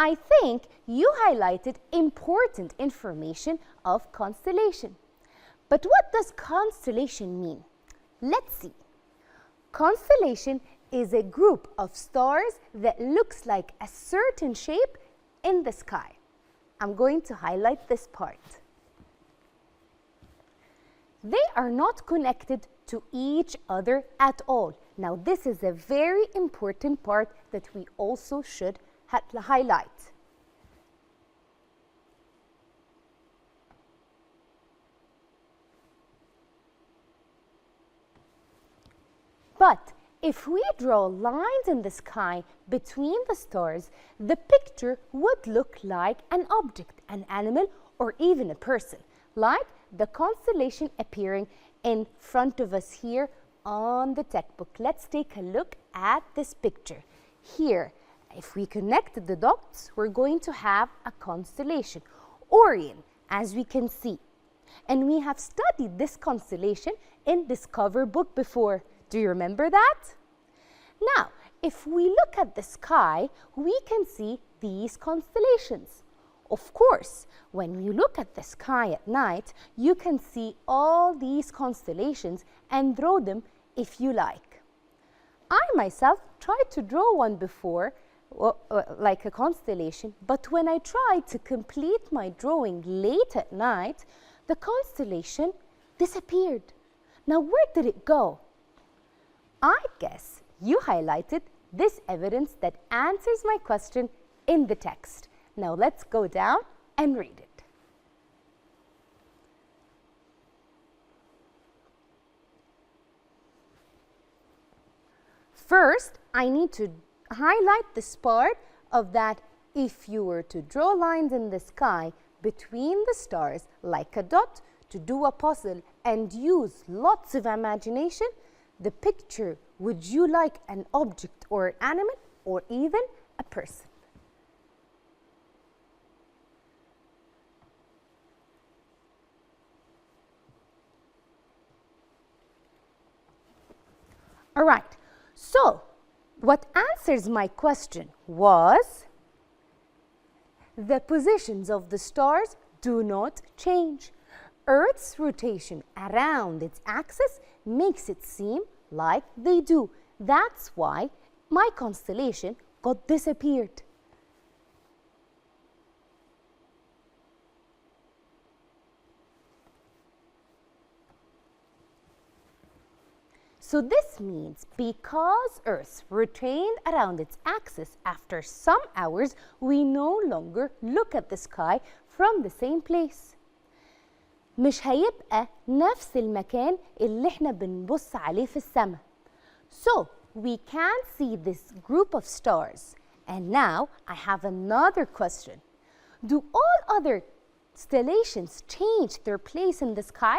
I think you highlighted important information of constellation. But what does constellation mean? Let's see. Constellation is a group of stars that looks like a certain shape in the sky. I'm going to highlight this part. They are not connected to each other at all. Now, this is a very important part that we also should highlight. But if we draw lines in the sky between the stars, the picture would look like an object, an animal, or even a person, like the constellation appearing in front of us here on the textbook. Let's take a look at this picture. Here, if we connect the dots, we're going to have a constellation, Orion, as we can see. And we have studied this constellation in Discover book before. Do you remember that? Now, if we look at the sky, we can see these constellations. Of course, when you look at the sky at night, you can see all these constellations and draw them if you like. I myself tried to draw one before, like a constellation, but when I tried to complete my drawing late at night, the constellation disappeared. Now, where did it go? I guess you highlighted this evidence that answers my question in the text. Now let's go down and read it. First, I need to highlight this part of that if you were to draw lines in the sky between the stars like a dot to do a puzzle and use lots of imagination, the picture, would you like an object or an animal or even a person? All right, so what answers my question was the positions of the stars do not change. Earth's rotation around its axis makes it seem like they do. That's why my constellation got disappeared. So this means because Earth rotated around its axis, after some hours, we no longer look at the sky from the same place. مش هيبقى نفس المكان اللي احنا بنبص عليه في السماء. So we can see this group of stars. And now I have another question. Do all other constellations change their place in the sky?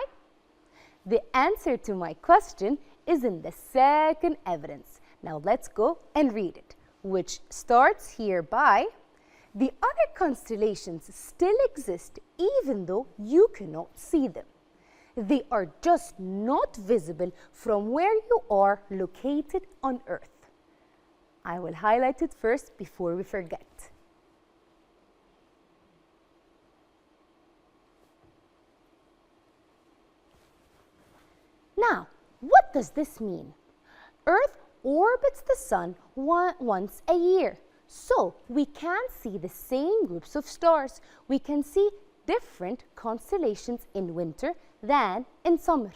The answer to my question is in the second evidence. Now let's go and read it, which starts here by the other constellations still exist even though you cannot see them. They are just not visible from where you are located on Earth. I will highlight it first before we forget. Now, what does this mean? Earth orbits the sun once a year. So we can see the same groups of stars. We can see different constellations in winter than in summer.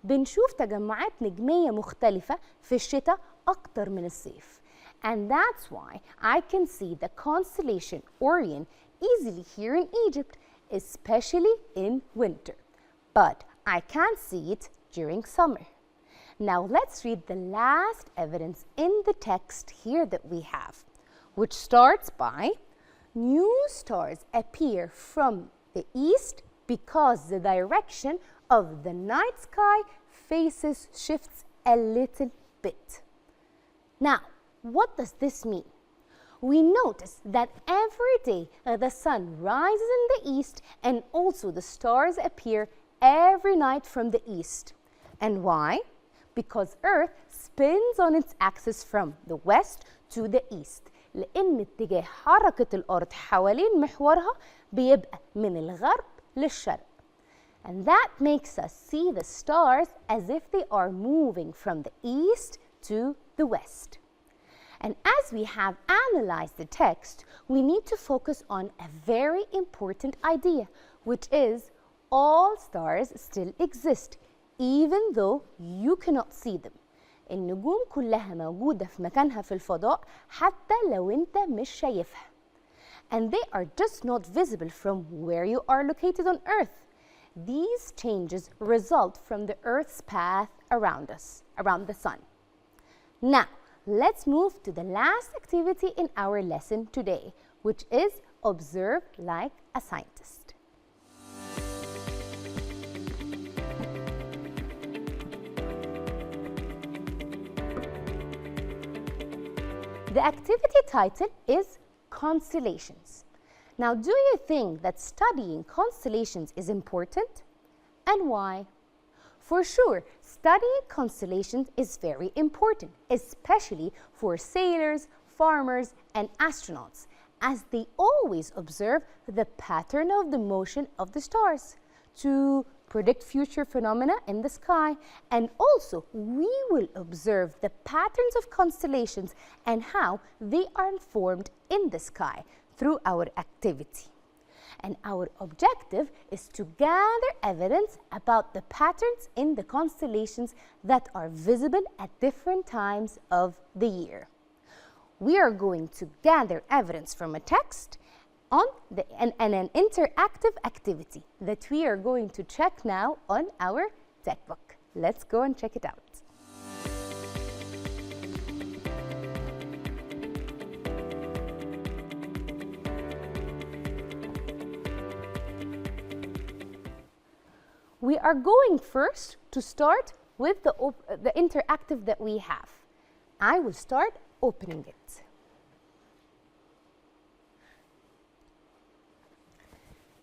بنشوف تجمعات نجمية مختلفة في الشتاء أكتر من الصيف. And that's why I can see the constellation Orion easily here in Egypt, especially in winter. But I can't see it during summer. Now let's read the last evidence in the text here that we have, which starts by new stars appear from the east because the direction of the night sky shifts a little bit. Now, what does this mean? We notice that every day the sun rises in the east and also the stars appear every night from the east. And why? Because Earth spins on its axis from the west to the east. لأن اتجاه حركة الأرض حوالين محورها بيبقى من الغرب للشرق. And that makes us see the stars as if they are moving from the east to the west. And as we have analyzed the text, we need to focus on a very important idea, which is all stars still exist, even though you cannot see them. النجوم كلها موجودة في مكانها في الفضاء حتى لو انت مش شايفها. And they are just not visible from where you are located on Earth. These changes result from the Earth's path around us, around the sun. Now, let's move to the last activity in our lesson today, which is observe like a scientist. The activity title is Constellations. Now, do you think that studying constellations is important? And why? For sure, studying constellations is very important, especially for sailors, farmers, and astronauts, as they always observe the pattern of the motion of the stars to predict future phenomena in the sky. And also, we will observe the patterns of constellations and how they are formed in the sky through our activity. And our objective is to gather evidence about the patterns in the constellations that are visible at different times of the year. We are going to gather evidence from a text and an interactive activity that we are going to check now on our textbook. Let's go and check it out. We are going first to start with the interactive that we have. I will start opening it.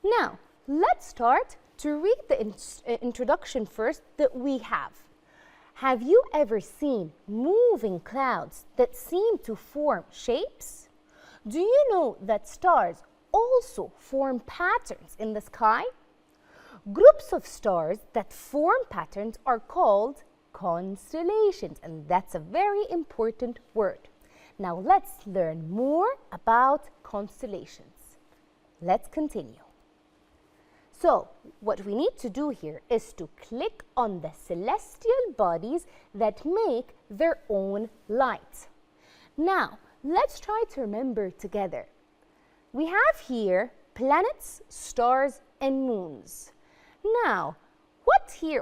Now, let's start to read the introduction first that we have. Have you ever seen moving clouds that seem to form shapes? Do you know that stars also form patterns in the sky? Groups of stars that form patterns are called constellations, and that's a very important word. Now let's learn more about constellations. Let's continue. So, what we need to do here is to click on the celestial bodies that make their own light. Now, let's try to remember together. We have here planets, stars, and moons. Now,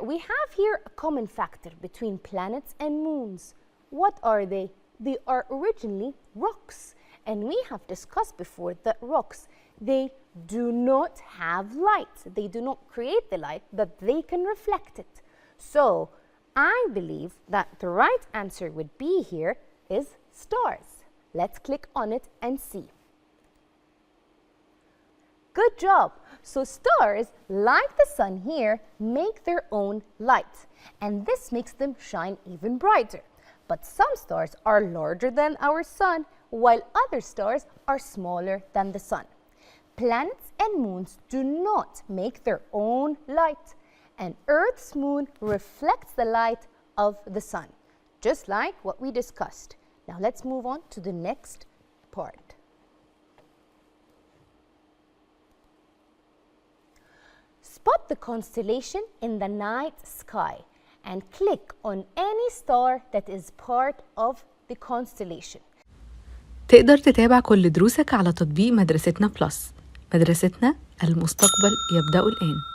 we have here a common factor between planets and moons. What are they? They are originally rocks. And we have discussed before that rocks, they do not have light. They do not create the light, but they can reflect it. So, I believe that the right answer would be here is stars. Let's click on it and see. Good job. So stars, like the sun here, make their own light. And this makes them shine even brighter. But some stars are larger than our sun, while other stars are smaller than the sun. Planets and moons do not make their own light. And Earth's moon reflects the light of the sun, just like what we discussed. Now let's move on to the next part. Spot the constellation in the night sky and click on any star that is part of the constellation. تقدر تتابع كل دروسك على تطبيق مدرستنا بلس. مدرستنا، المستقبل يبدأ الآن.